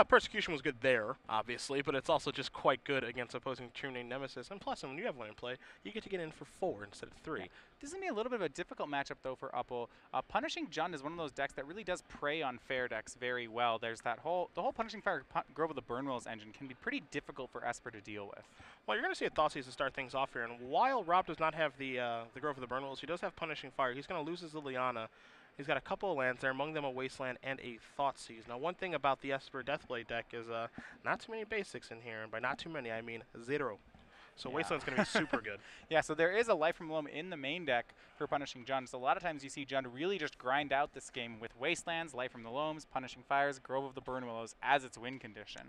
Persecution was good there, obviously, but it's also just quite good against opposing True Name Nemesis. And plus, when you have land in play, you get to get in for 4 instead of 3. Yeah. This is going to be a little bit of a difficult matchup, though, for Uppal. Punishing Jund is one of those decks that really does prey on fair decks very well. There's the whole Punishing Fire Grove of the Burnwillows engine can be pretty difficult for Esper to deal with. Well, you're going to see a Thoughtseize to start things off here, and while Rob does not have the Grove of the Burnwillows, he does have Punishing Fire. He's going to lose his Liliana. He's got a couple of lands there, among them a Wasteland and a Thoughtseize. Now, one thing about the Esper Deathblade deck is not too many basics in here, and by not too many, I mean 0. So Wasteland's going to be super good. Yeah, so there is a Life from Loam in the main deck for Punishing Jund. So a lot of times you see Jund really just grind out this game with Wastelands, Life from the Loams, Punishing Fires, Grove of the Burnwillows as its win condition.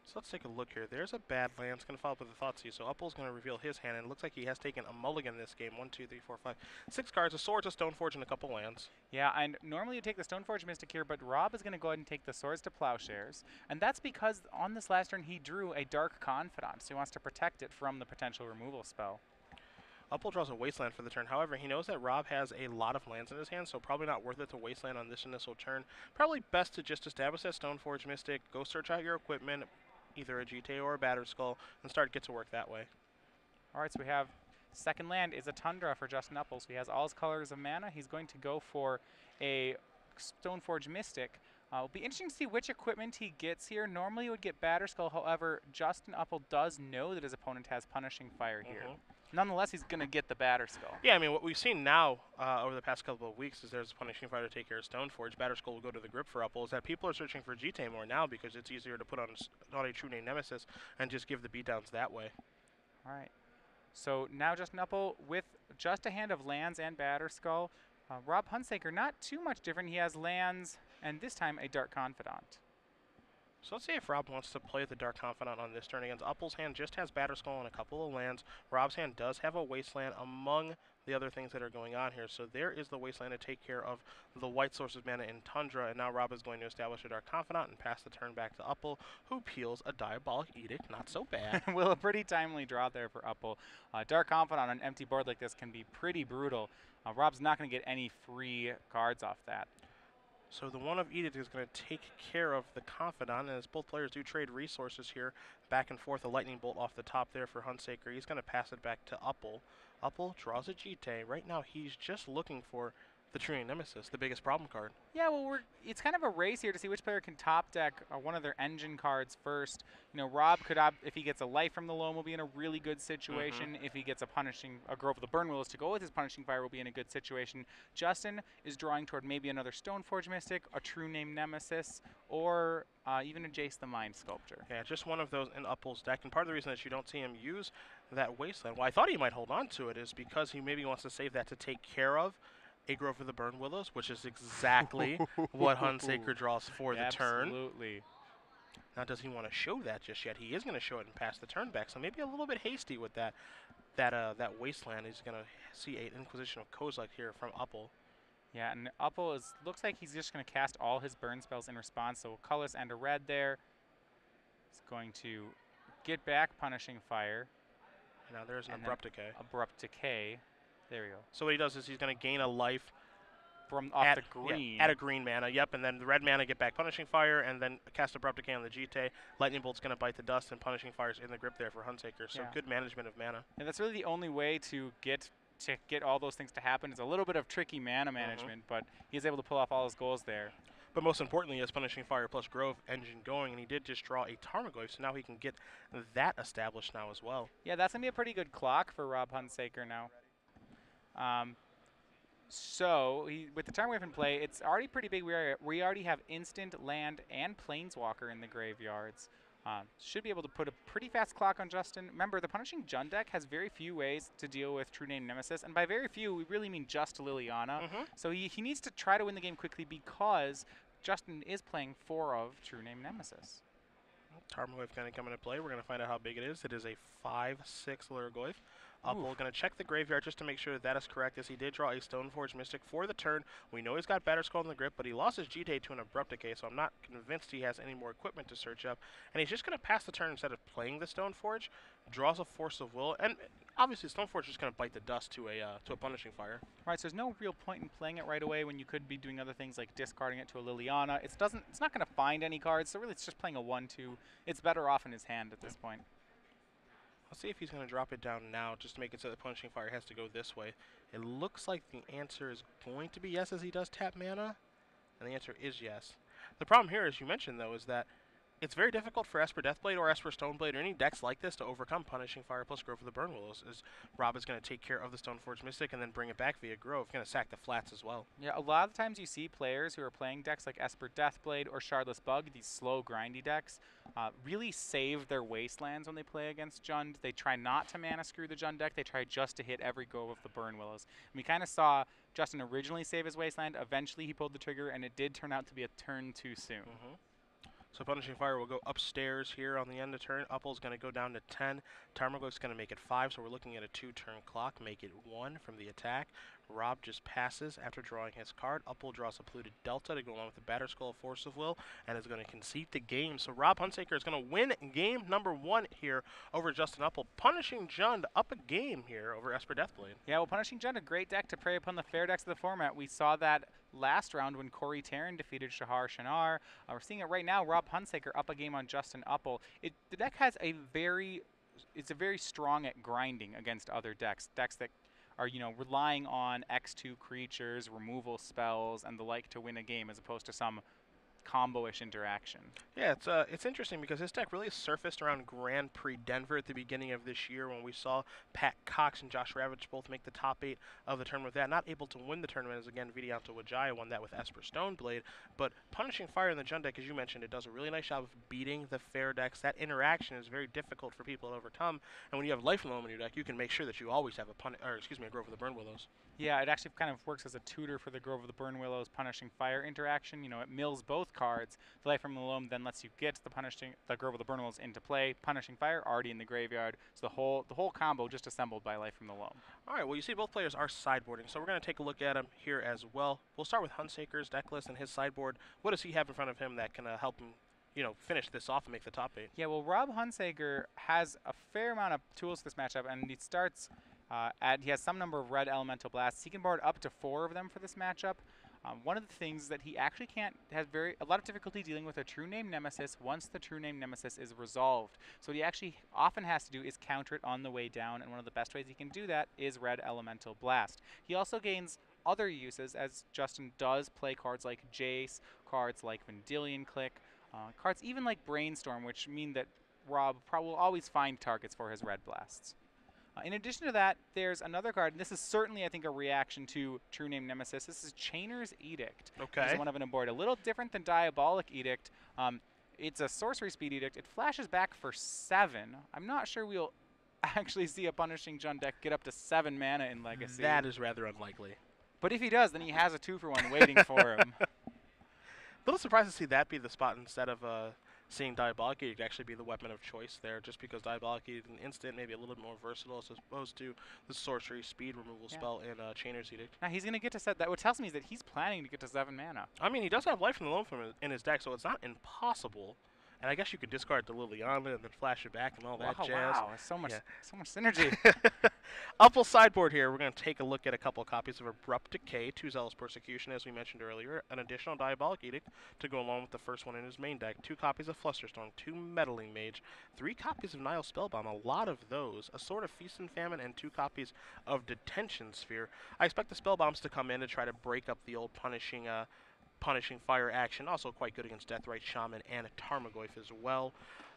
So let's take a look here. There's a bad land. It's going to follow up with a Thoughtseize. So Uppal's going to reveal his hand, and it looks like he has taken a mulligan this game. 1, 2, 3, 4, 5, 6 cards, a Swords, a Stoneforge, and a couple lands. Yeah, and normally you take the Stoneforge Mystic here, but Rob is going to go ahead and take the Swords to Plowshares. And that's because on this last turn he drew a Dark Confidant, so he wants to protect it from the potential removal spell. Uppal draws a Wasteland for the turn. However, he knows that Rob has a lot of lands in his hand, so probably not worth it to Wasteland on this initial turn. Probably best to just establish that Stoneforge Mystic, go search out your equipment, either a GTA or a Batterskull, and get to work that way. All right, so we have second land is a Tundra for Justin Uppal. So he has all his colors of mana. He's going to go for a Stoneforge Mystic. It'll be interesting to see which equipment he gets here. Normally he would get Batterskull. However, Justin Uppal does know that his opponent has Punishing Fire here. Nonetheless, he's going to get the Batterskull. Yeah, I mean, what we've seen now over the past couple of weeks is there's a Punishing Fire to take care of Stoneforge. Batterskull will go to the grip for Uppal. Is that people are searching for GTA more now because it's easier to put on a True Name Nemesis and just give the beatdowns that way. All right. So now Justin Uppal with just a hand of lands and Batterskull. Rob Hunsaker, not too much different. He has lands and this time a Dark Confidant. So let's see if Rob wants to play the Dark Confidant on this turn against Uppal's hand. Just has Batterskull and a couple of lands. Rob's hand does have a Wasteland among the other things that are going on here. So there is the Wasteland to take care of the white source of mana in Tundra. And now Rob is going to establish a Dark Confidant and pass the turn back to Uppal, who peels a Diabolic Edict. Not so bad. Well, a pretty timely draw there for Uppal. Dark Confidant on an empty board like this can be pretty brutal. Rob's not going to get any free cards off that. So the one of Edict is going to take care of the Confidant, and as both players do trade resources here, back and forth, a Lightning Bolt off the top there for Hunsaker. He's going to pass it back to Uppal. Uppal draws a GTA. Right now, he's just looking for the True Name Nemesis, the biggest problem card. Yeah, well, it's kind of a race here to see which player can top deck one of their engine cards first. You know, Rob could, if he gets a Life from the Loam, will be in a really good situation. If he gets a Grove of the Burnwillows to go with his Punishing Fire, will be in a good situation. Justin is drawing toward maybe another Stoneforge Mystic, a True Name Nemesis, or even a Jace the Mind Sculptor. Yeah, just one of those in Uppal's deck. And part of the reason that you don't see him use that Wasteland, well, I thought he might hold on to it, is because he maybe wants to save that to take care of a Grove of the Burnwillows, which is exactly what Hunsaker draws for the turn. Absolutely. Now, does he want to show that just yet? He is going to show it and pass the turn back, so maybe a little bit hasty with that Wasteland. He's going to see an Inquisition of Kozilek here from Uppal. Yeah, and Uppal looks like he's just going to cast all his burn spells in response, so colorless and a red there. He's going to get back Punishing Fire. Now there's an Abrupt Decay. Abrupt Decay. There we go. So what he does is he's going to gain a life from off the green. Yeah, at a green mana, yep, and then the red mana get back Punishing Fire, and then cast Abrupt Decay on the GTA. Lightning Bolt's going to bite the dust, and Punishing Fire's in the grip there for Hunsaker. So good management of mana. And that's really the only way to get all those things to happen. It's a little bit of tricky mana management, but he's able to pull off all his goals there. But most importantly, he has Punishing Fire plus Grove engine going, and he did just draw a Tarmogoyf, so now he can get that established now as well. Yeah, that's going to be a pretty good clock for Rob Hunsaker now. So with the Tarmogoyf in play, it's already pretty big. We already have instant, land, and Planeswalker in the graveyards. Should be able to put a pretty fast clock on Justin. Remember, the Punishing Jund deck has very few ways to deal with True Name Nemesis, and by very few, we really mean just Liliana. So he needs to try to win the game quickly because Justin is playing 4 of True Name Nemesis. Tarmogoyf going to come into play. We're going to find out how big it is. It is a 5/6 Lurgoyf. Uppal going to check the graveyard just to make sure that is correct, as he did draw a Stoneforge Mystic for the turn. We know he's got Batterskull in the grip, but he lost his G-Day to an Abrupt Decay, so I'm not convinced he has any more equipment to search up. And he's just going to pass the turn instead of playing the Stoneforge, draws a Force of Will, and obviously Stoneforge is just going to bite the dust to a Punishing Fire. Right, so there's no real point in playing it right away when you could be doing other things like discarding it to a Liliana. It's not going to find any cards, so really it's just playing a 1-2. It's better off in his hand at this point. Let's see if he's going to drop it down now, just to make it so the Punishing Fire has to go this way. It looks like the answer is going to be yes, as he does tap mana, and the answer is yes. The problem here, as you mentioned, though, is that it's very difficult for Esper Deathblade or Esper Stoneblade or any decks like this to overcome Punishing Fire plus Grove of the Burnwillows, as Rob is going to take care of the Stoneforge Mystic and then bring it back via Grove. Going to sack the flats as well. Yeah, a lot of times you see players who are playing decks like Esper Deathblade or Shardless Bug, these slow, grindy decks, really save their wastelands when they play against Jund. They try not to mana screw the Jund deck. They try just to hit every Grove of the Burnwillows. And we kind of saw Justin originally save his wasteland. Eventually he pulled the trigger, and it did turn out to be a turn too soon. So Punishing Fire will go upstairs here on the end of turn. Uppal's going to go down to 10. Tarmogoyf's going to make it 5, so we're looking at a 2-turn clock. Make it 1 from the attack. Rob just passes after drawing his card. Uppal draws a Polluted Delta to go along with the Batterskull Force of Will, and is going to concede the game. So Rob Hunsaker is going to win game number 1 here over Justin Uppal, punishing Jund up a game here over Esper Deathblade. Yeah, well, Punishing Jund, a great deck to prey upon the fair decks of the format. We saw that last round when Corey Taryn defeated Shahar Shinar. We're seeing it right now. Rob Hunsaker up a game on Justin Uppal. The deck has it's very strong at grinding against other decks. Decks that are, relying on X2 creatures, removal spells, and the like to win a game, as opposed to some combo-ish interaction. Yeah, it's interesting because this deck really surfaced around Grand Prix Denver at the beginning of this year, when we saw Pat Cox and Josh Ravitch both make the top 8 of the tournament with that. Not able to win the tournament, as again Vidianto Wijaya won that with Esper Stoneblade, but Punishing Fire in the Jund deck, as you mentioned, it does a really nice job of beating the fair decks. That interaction is very difficult for people to overcome, and when you have Life in the Loam in your deck, you can make sure that you always have a Grove of the Burnwillows. Yeah, it actually kind of works as a tutor for the Grove of the Burnwillows Punishing Fire interaction. It mills both cards. The Life from the Loam then lets you get the Grove of the Burnwillows into play. Punishing Fire already in the graveyard. So the whole combo just assembled by Life from the Loam. All right, well, you see both players are sideboarding, so we're going to take a look at them here as well. We'll start with Hunsaker's deck list and his sideboard. What does he have in front of him that can help him finish this off and make the top 8? Yeah, well, Rob Hunsaker has a fair amount of tools for this matchup, and he starts he has some number of red elemental blasts. He can board up to 4 of them for this matchup. One of the things that he actually has a lot of difficulty dealing with a True Name Nemesis once the True Name Nemesis is resolved. So what he actually often has to do is counter it on the way down, and one of the best ways he can do that is red elemental blast. He also gains other uses, as Justin does play cards like Jace, cards like Vendilion Click, cards even like Brainstorm, which mean that Rob will always find targets for his red blasts. In addition to that, there's another card, and this is certainly, I think, a reaction to True Name Nemesis. This is Chainer's Edict. Okay. This is one of an board. A little different than Diabolic Edict. It's a sorcery speed edict. It flashes back for 7. I'm not sure we'll actually see a Punishing Jund deck get up to 7 mana in Legacy. That is rather unlikely. But if he does, then he has a 2-for-1 waiting for him. A little surprised to see that be the spot instead of seeing Diabolic Edict actually be the weapon of choice there, just because Diabolic Edict is an instant, maybe a little bit more versatile as opposed to the sorcery speed removal spell in Chainer's Edict. Now he's going to get to set that. What tells me is that he's planning to get to 7 mana. I mean, he does have Life in the Loam in his deck, so it's not impossible. And I guess you could discard the Liliana and then flash it back and all that jazz. Wow, so much synergy. Uppal sideboard here. We're going to take a look at a couple copies of Abrupt Decay, 2 Zealous Persecution, as we mentioned earlier, an additional Diabolic Edict to go along with the first one in his main deck, 2 copies of Flusterstorm, 2 Meddling Mage, 3 copies of Nile Spellbomb, a lot of those, a Sword of Feast and Famine, and 2 copies of Detention Sphere. I expect the Spellbombs to come in to try to break up the old Punishing Fire action, also quite good against Deathrite Shaman and Tarmogoyf as well.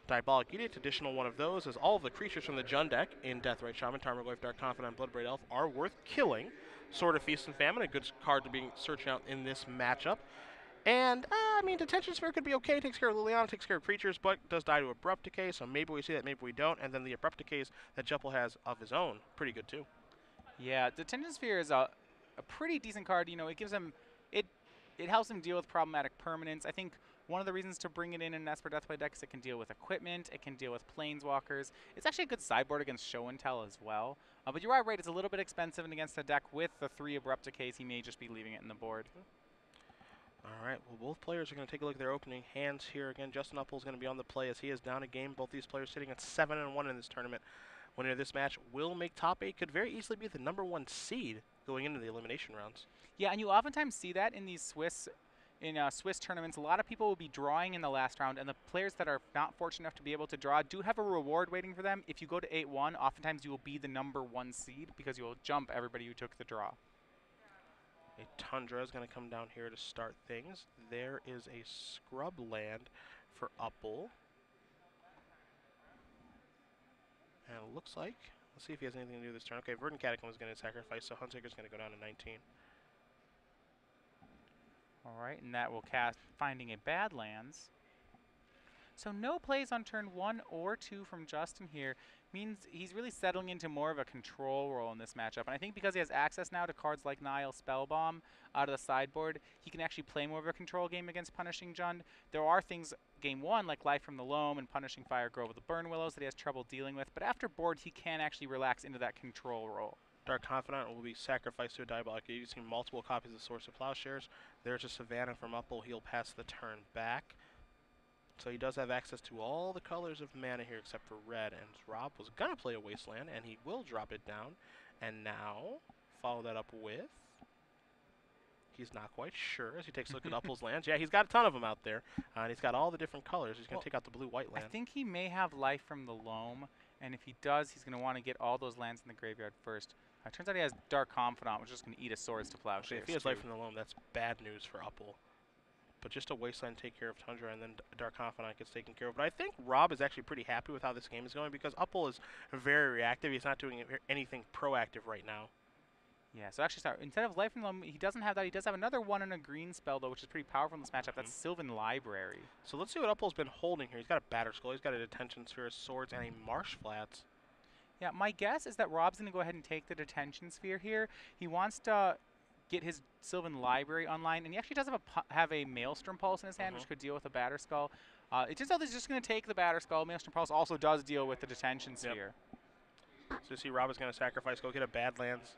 Diabolic Edict, additional one of those, as all of the creatures from the Jund deck in Deathrite Shaman, Tarmogoyf, Dark Confidant, and Bloodbraid Elf are worth killing. Sword of Feast and Famine, a good card to be searching out in this matchup. And, I mean, Detention Sphere could be okay, takes care of Liliana, takes care of creatures, but does die to Abrupt Decay, so maybe we see that, maybe we don't. And then the Abrupt Decays that Juppel has of his own, pretty good too. Yeah, Detention Sphere is a pretty decent card. It gives him... It helps him deal with problematic permanents. I think one of the reasons to bring it in an Esper Deathblade deck is it can deal with equipment, it can deal with planeswalkers. It's actually a good sideboard against Show and Tell as well. But you are right, it's a little bit expensive, and against a deck with the 3 Abrupt Decays, he may just be leaving it in the board. All right, well, both players are going to take a look at their opening hands here. Again, Justin Uppal is going to be on the play as he is down a game. Both these players sitting at 7-1 in this tournament. Winner of this match will make top 8. Could very easily be the #1 seed going into the elimination rounds. Yeah, and you oftentimes see that in these Swiss tournaments. A lot of people will be drawing in the last round, and the players that are not fortunate enough to be able to draw do have a reward waiting for them. If you go to 8-1, oftentimes you will be the #1 seed because you will jump everybody who took the draw. A Tundra is going to come down here to start things. There is a Scrub land for Uppal. And it looks like, let's see if he has anything to do this turn. Okay, Verdant Catacomb is going to sacrifice, so Hunsaker is going to go down to 19. All right, and that will cast Finding a Badlands. So no plays on turn 1 or 2 from Justin here means he's really settling into more of a control role in this matchup. And I think because he has access now to cards like Nile Spellbomb out of the sideboard, he can actually play more of a control game against Punishing Jund. There are things game 1 like Life from the Loam and Punishing Fire Grove with the Burn Willows that he has trouble dealing with, but after board he can actually relax into that control role. Dark Confidant will be sacrificed to a Diabolic using multiple copies of Source of Plowshares. There's a Savannah from Uppal. He'll pass the turn back. So he does have access to all the colors of mana here except for red. And Rob was going to play a Wasteland, and he will drop it down. And now, follow that up with... He's not quite sure as he takes a look at Uppal's lands. Yeah, he's got a ton of them out there. And he's got all the different colors. He's going to take out the blue-white land. I think he may have Life from the Loam. And if he does, he's going to want to get all those lands in the graveyard first. It turns out he has Dark Confidant, which is just going to eat a Swords to Plowshares. If he has Life from the Loam, that's bad news for Uppal. But just a Wasteland take care of Tundra, and then Dark Confidant gets taken care of. But I think Rob is actually pretty happy with how this game is going because Uppal is very reactive. He's not doing anything proactive right now. Yeah, so actually, sorry, instead of Life from the Loam, he doesn't have that. He does have another 1 and a green spell, though, which is pretty powerful in this matchup. That's Sylvan Library. So let's see what Uppal's been holding here. He's got a Batter Skull, he's got a Detention Sphere, Swords, and a Marsh Flats. Yeah, my guess is that Rob's going to go ahead and take the Detention Sphere here. He wants to get his Sylvan Library online, and he actually does have a Maelstrom Pulse in his hand, which could deal with a Batter Skull. It turns out he's just going to take the Batter Skull. Maelstrom Pulse also does deal with the Detention Sphere. So you see Rob is going to sacrifice, go get a Badlands.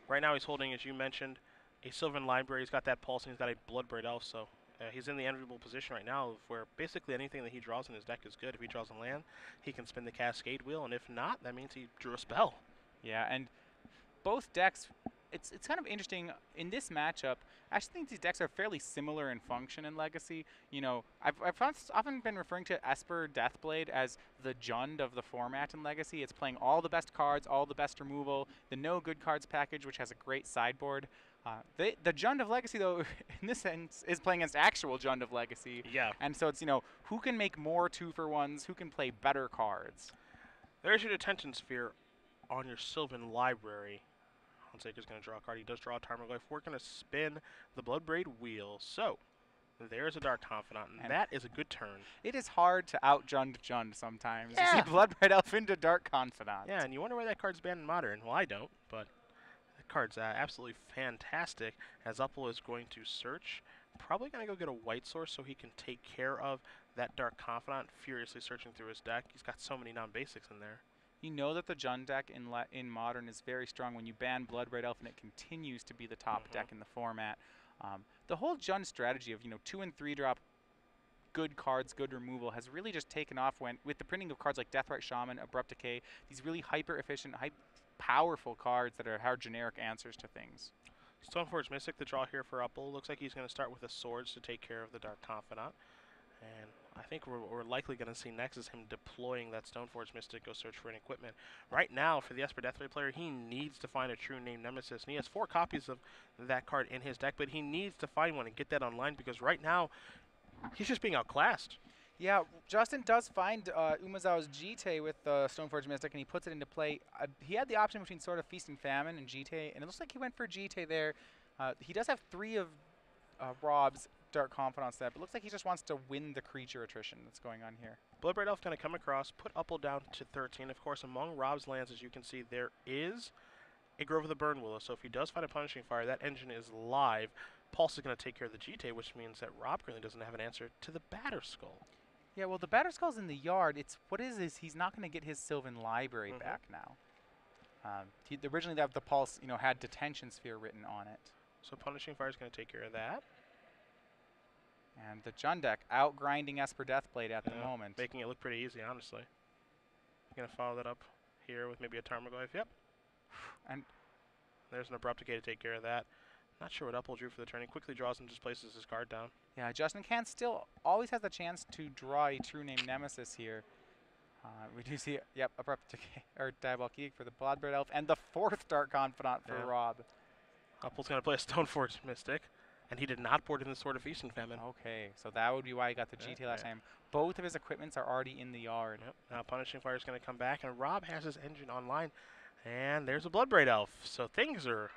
Right now he's holding, as you mentioned, a Sylvan Library. He's got that Pulse, and he's got a Bloodbraid Elf, so he's in the enviable position right now where basically anything that he draws in his deck is good. If he draws a land, he can spin the Cascade Wheel, and if not, that means he drew a spell. Yeah, and both decks... It's kind of interesting in this matchup. I actually think these decks are fairly similar in function and legacy. You know, I've often been referring to Esper Deathblade as the Jund of the format in Legacy. It's playing all the best cards, all the best removal, the no good cards package, which has a great sideboard. The Jund of Legacy, though, in this sense, is playing against actual Jund of Legacy. Yeah. And so it's, you know, who can make more 2-for-1s, who can play better cards. There's your Detention Sphere on your Sylvan Library. Hunsaker's going to draw a card. He does draw a Tarmogoyf. We're going to spin the Bloodbraid Wheel. So, there's a Dark Confidant, and that is a good turn. It is hard to out-Jund sometimes. Yeah. You see Bloodbraid Elf into Dark Confidant. Yeah, and you wonder why that card's banned in Modern. Well, I don't, but that card's absolutely fantastic, as Uppal is going to search. Probably going to go get a white source so he can take care of that Dark Confidant, furiously searching through his deck. He's got so many non-basics in there. You know that the Jund deck in Modern is very strong when you ban Bloodbraid Elf, and it continues to be the top deck in the format. The whole Jund strategy of 2 and 3 drop good cards, good removal has really just taken off with the printing of cards like Deathrite Shaman, Abrupt Decay, these really hyper efficient, powerful cards that are generic answers to things. Stoneforge Mystic, the draw here for Uppal. Looks like he's going to start with the Swords to take care of the Dark Confidant. And I think what we're likely going to see next is him deploying that Stoneforge Mystic, go search for an equipment. Right now, for the Esper Deathblade player, he needs to find a true name Nemesis. And he has 4 copies of that card in his deck, but he needs to find one and get that online because right now, he's just being outclassed. Yeah, Justin does find Umezawa's Jite with the Stoneforge Mystic, and he puts it into play. He had the option between sort of Feast and Famine and Jite, and it looks like he went for Jite there. He does have 3 of Rob's Dark Confidant set, but looks like he just wants to win the creature attrition that's going on here. Bloodbraid Elf going to come across, put Uppal down to 13. Of course, among Rob's lands, as you can see, there is a Grove of the Burn Willow. So if he does find a Punishing Fire, that engine is live. Pulse is going to take care of the GT, which means that Rob currently doesn't have an answer to the Batterskull. Yeah, well, the Batterskull's in the yard. It's what is he's not going to get his Sylvan Library back now. Originally, the Pulse, had Detention Sphere written on it. So Punishing Fire is going to take care of that. And the Jund deck out-grinding Esper Deathblade at the moment. Making it look pretty easy, honestly. Going to follow that up here with maybe a Tarmogoyf. Yep. And there's an Abrupt Decay to take care of that. Not sure what Uppal drew for the turn. He quickly draws and just places his card down. Yeah, Justin can still always has the chance to draw a True Name Nemesis here. We do see, Abrupt Decay, or Diabolic Edict for the Bloodbraid Elf, and the 4th Dark Confidant for Rob. Uppal's going to play a Stoneforge Mystic, and he did not board in the Sword of Feast and Famine. Okay, so that would be why he got the GT last time. Both of his equipments are already in the yard. Yep. Now Punishing Fire is going to come back, and Rob has his engine online. And there's a Bloodbraid Elf. So things are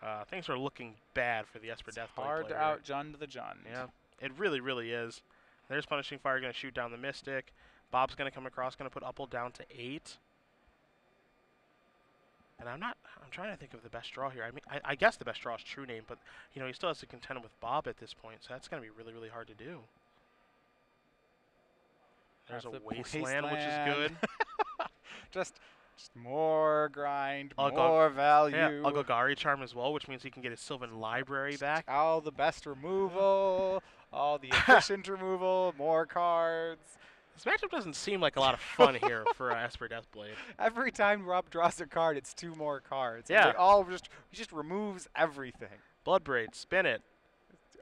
looking bad for the Esper Deathblade Hard player. to out-Jund the Jund. Yeah, it really, really is. There's Punishing Fire going to shoot down the Mystic. Bob's going to come across, going to put Uppal down to 8. And I'm trying to think of the best draw here. I mean, I guess the best draw is True Name, but he still has to contend with Bob at this point, so that's going to be really, really hard to do. There's a Wasteland, which is good. just more grind, more value. Yeah, a Golgari Charm as well, which means he can get his Sylvan Library back. All the best removal, all the efficient removal, more cards. This matchup doesn't seem like a lot of fun here for Esper Deathblade. Every time Rob draws a card, it's 2 more cards. Yeah. He just removes everything. Bloodbraid, spin it.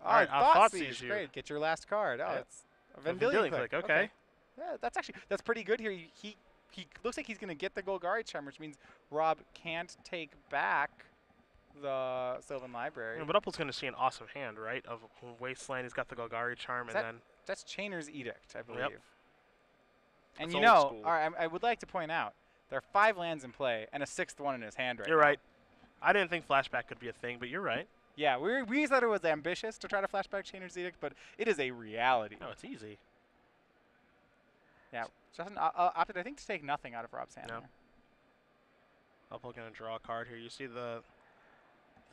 All right, Thoughtseize you. Great, get your last card. Oh, it's a Vendilion Click. Okay. Yeah, that's pretty good here. He looks like he's going to get the Golgari Charm, which means Rob can't take back the Sylvan Library. Yeah, but Uppal's going to see an awesome hand, right? Of Wasteland, he's got the Golgari Charm, and then... That's Chainer's Edict, I believe. Yep. And all right, I would like to point out, there are 5 lands in play and a 6th one in his hand right now. You're right. I didn't think Flashback could be a thing, but you're right. Yeah, we thought it was ambitious to try to flashback Chainer's Edict, but it is a reality. No, it's easy. Yeah, Justin opted, I think, to take nothing out of Rob's hand. No. Uppal going to draw a card here. You see the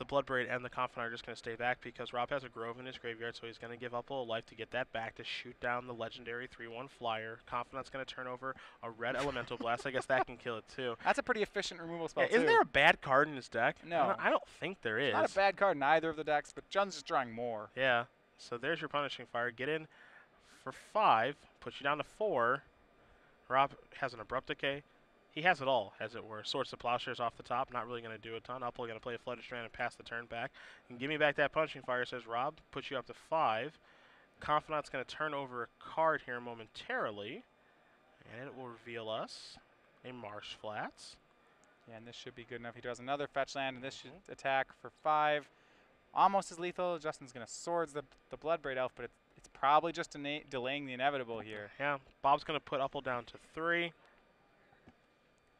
Bloodbraid and the Confidant are just going to stay back because Rob has a Grove in his graveyard, so he's going to give Uppal a life to get that back to shoot down the legendary 3/1 flyer. Confidant's going to turn over a red Elemental Blast. I guess that can kill it too. That's a pretty efficient removal spell, Isn't there a bad card in his deck? No. I don't think there is. Not a bad card in either of the decks, but Jund's just drawing more. Yeah. So there's your Punishing Fire. Get in for 5. Put you down to 4. Rob has an Abrupt Decay. He has it all, as it were. Swords to Plowshares off the top, not really going to do a ton. Uppal going to play a Flooded Strand and pass the turn back. And give me back that Punishing Fire, says Rob. Puts you up to 5. Confidant's going to turn over a card here momentarily. And it will reveal us a Marsh Flats. Yeah, and this should be good enough. He draws another fetch land, and this should attack for 5. Almost as lethal. Justin's going to Swords the Bloodbraid Elf, but it's probably just delaying the inevitable here. Yeah, Bob's going to put Uppal down to 3.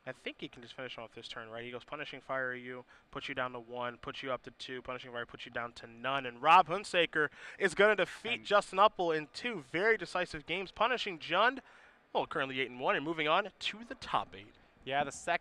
I think he can just finish off this turn, right? He goes Punishing Fire you, puts you down to 1, puts you up to 2, Punishing Fire puts you down to none, and Rob Hunsaker is going to defeat Justin Uppal in 2 very decisive games, punishing Jund, currently 8-1, and moving on to the top 8. Yeah, the